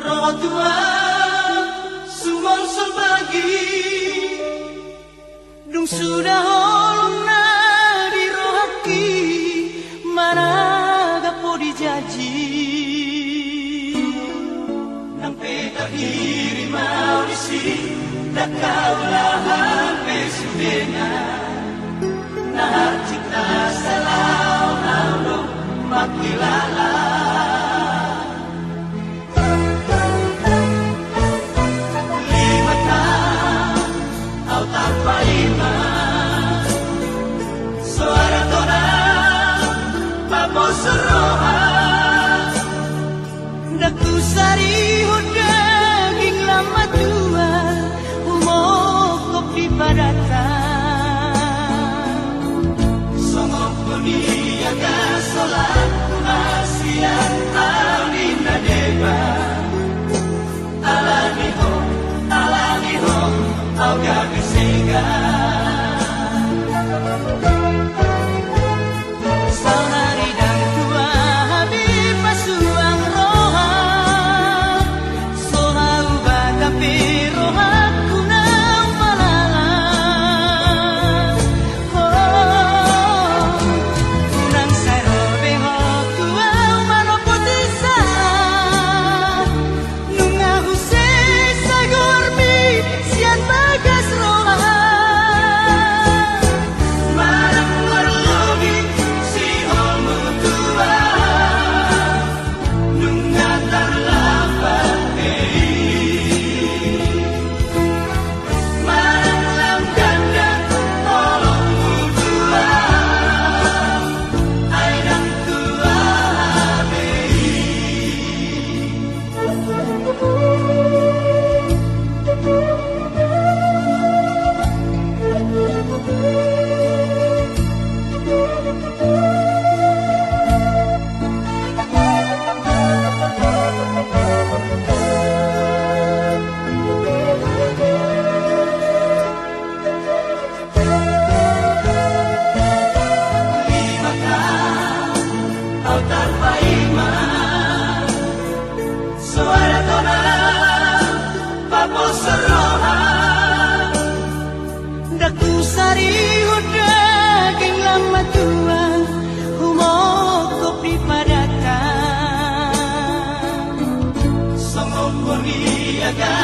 roh tua sumon sebagi dung sudah holong na di rohaki mana gapo dijaji nampe kahiri maurisi dakaulah pesudena nah cipta salau naulo makilala lima tahun au tanpa iman suara tona papo seroha daku sari daging lama tua umok kopi padatan songok kuniaga solat asian alina deba alani ho au gagesega saudari dan tua habib pasuang roha soha ubah tapi roha kuna malala oh kunang sairo beho tua umano potisa nunga huse sagormi sian bagas roha marang warlogi si homo tua nunga tarlapat marang lam ganda tolongmu tua ainang tua lima tahun au tanpa iman suara tona papo seroha daku sari daging lama tua humok kopi padatan songok koniaga